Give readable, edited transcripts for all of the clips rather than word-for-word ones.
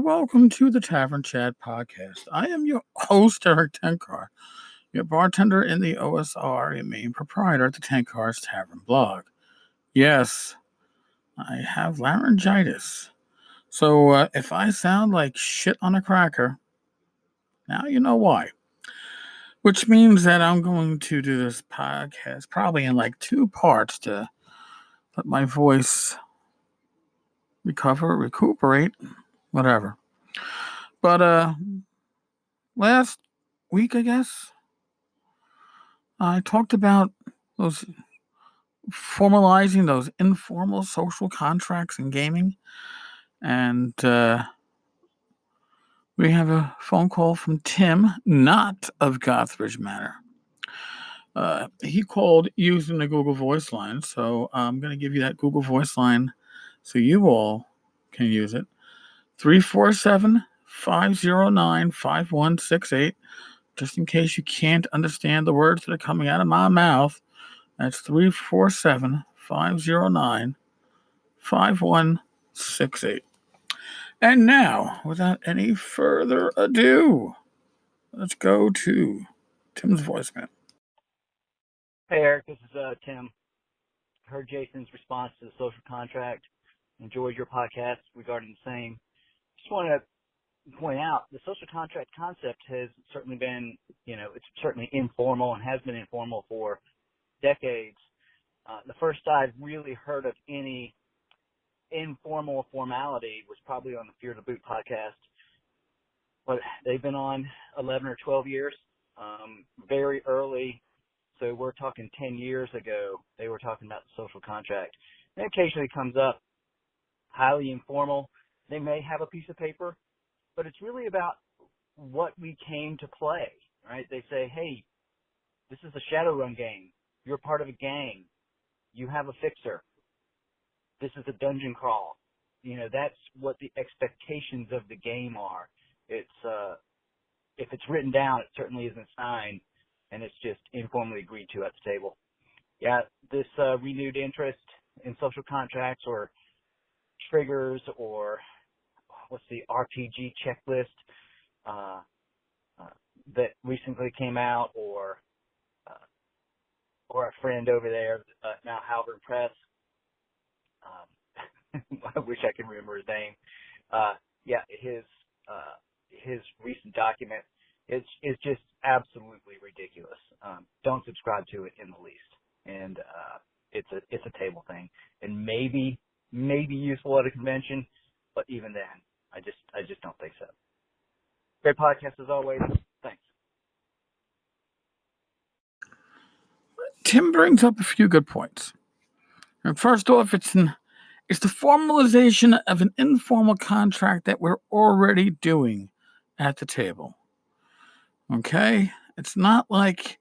welcome to the Tavern Chat podcast. I am your host, Eric Tenkar, your bartender in the OSR and main proprietor at the Tenkar's Tavern blog. Yes, I have laryngitis. So if I sound like shit on a cracker, now you know why. Which means that I'm going to do this podcast probably in like 2 parts to let my voice recuperate, whatever. But last week, I guess, I talked about those formalizing those informal social contracts in gaming. And we have a phone call from Tim, not of Gotheridge Manor. He called using the Google Voice line, so I'm going to give you that Google Voice line so you all can use it. 347-509-5168. Just in case you can't understand the words that are coming out of my mouth, that's 347-509-5168. And now, without any further ado, let's go to Tim's voicemail. Hey, Eric, this is Tim. Heard Jason's response to the social contract. Enjoyed your podcast regarding the same. Just want to point out the social contract concept has certainly been, it's certainly informal and has been informal for decades. The first I've really heard of any informal formality was probably on the Fear the Boot podcast. But they've been on 11 or 12 years, very early. So we're talking 10 years ago, they were talking about the social contract. And it occasionally comes up, highly informal. They may have a piece of paper, but it's really about what we came to play, right? They say, hey, this is a Shadowrun game. You're part of a gang. You have a fixer. This is a dungeon crawl. That's what the expectations of the game are. It's if it's written down, it certainly isn't signed, and it's just informally agreed to at the table. Yeah, this renewed interest in social contracts or triggers or what's the RPG checklist that recently came out, or a friend over there, now Halvard Press. I wish I could remember his name. His recent document is just absolutely ridiculous. Don't subscribe to it in the least. And it's a table thing, and maybe useful at a convention, but even then, I just don't think so. Great podcast as always. Thanks. Tim brings up a few good points. And first off, it's the formalization of an informal contract that we're already doing at the table. Okay? It's not like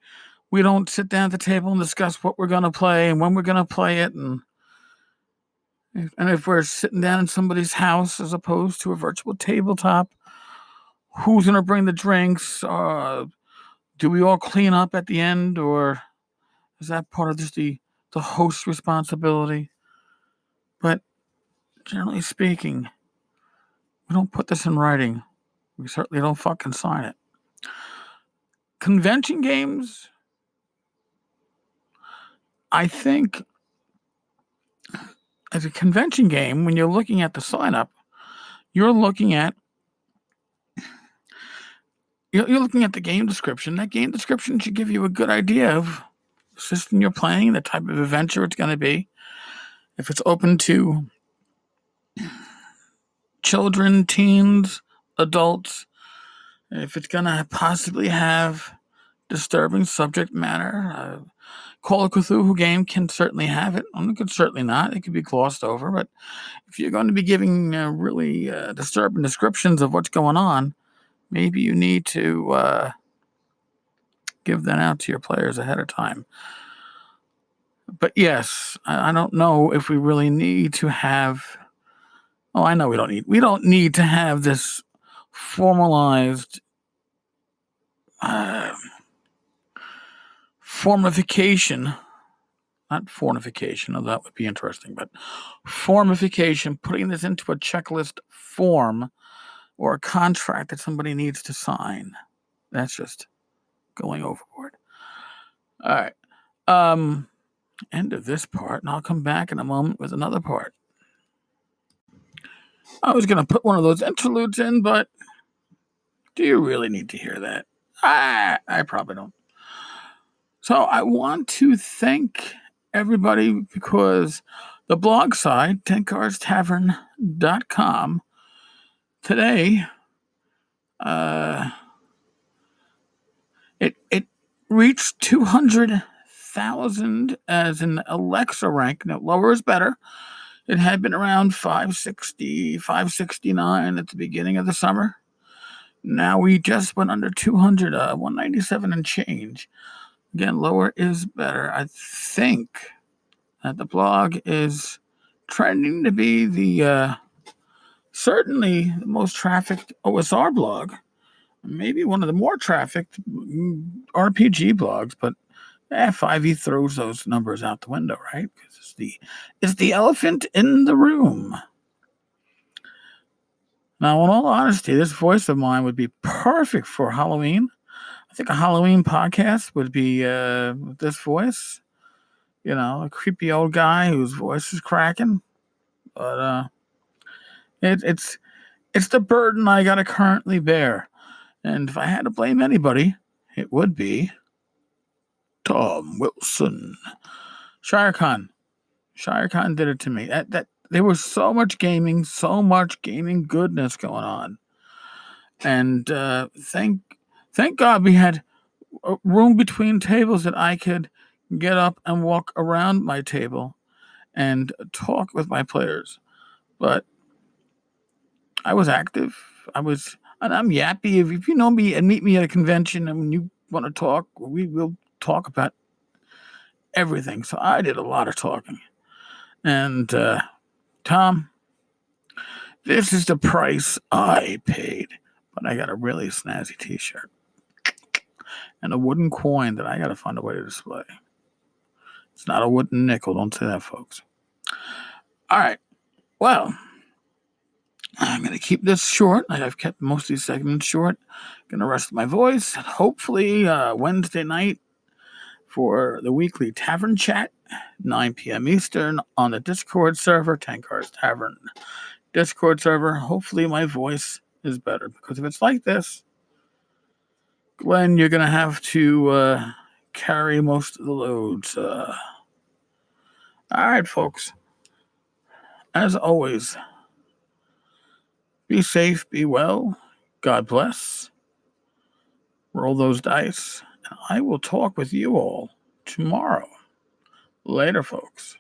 we don't sit down at the table and discuss what we're going to play and when we're going to play it, and if we're sitting down in somebody's house as opposed to a virtual tabletop, who's going to bring the drinks? Do we all clean up at the end, or is that part of just the host's responsibility? But generally speaking, we don't put this in writing. We certainly don't fucking sign it. Convention games, I think, as a convention game, when you're looking at the sign-up, you're looking at the game description. That game description should give you a good idea of the system you're playing, the type of adventure it's going to be. If it's open to children, teens, adults, if it's going to possibly have disturbing subject matter. Call of Cthulhu game can certainly have it. It could certainly not. It could be glossed over. But if you're going to be giving really disturbing descriptions of what's going on, maybe you need to give that out to your players ahead of time. But yes, I don't know if we really need to have. Oh, I know we don't need. We don't need to have this formalized formification. Not fornification, although that would be interesting, but formification, putting this into a checklist form or a contract that somebody needs to sign. That's just going overboard. All right. End of this part, and I'll come back in a moment with another part. I was going to put one of those interludes in, but do you really need to hear that? I probably don't. So I want to thank everybody because the blog site, tencarstavern.com, today, it reached 200,000 as an Alexa rank. Now, lower is better. It had been around 560, 569 at the beginning of the summer. Now we just went under 200, 197 and change. Again, lower is better. I think that the blog is trending to be the certainly the most trafficked OSR blog, maybe one of the more trafficked RPG blogs, but 5e throws those numbers out the window, right? Because it's the elephant in the room. Now, in all honesty, this voice of mine would be perfect for Halloween. I think a Halloween podcast would be with this voice. You know, a creepy old guy whose voice is cracking. But it's the burden I got to currently bear. And if I had to blame anybody, it would be Tom Wilson. Shire Khan did it to me. That there was so much gaming goodness going on. And thank God we had a room between tables that I could get up and walk around my table and talk with my players. But I was active. And I'm yappy. If you know me and meet me at a convention and when you want to talk, we will talk about everything. So I did a lot of talking. And Tom, this is the price I paid. But I got a really snazzy t-shirt and a wooden coin that I got to find a way to display. It's not a wooden nickel. Don't say that, folks. All right. Well, I'm going to keep this short. I've kept most of these segments short. Going to rest my voice. Hopefully, Wednesday night for the weekly Tavern chat, 9 p.m. Eastern on the Discord server, Tankar's Tavern Discord server. Hopefully, my voice is better because if it's like this, Glenn, you're going to have to carry most of the loads. All right, folks. As always, be safe, be well. God bless. Roll those dice. And I will talk with you all tomorrow. Later, folks.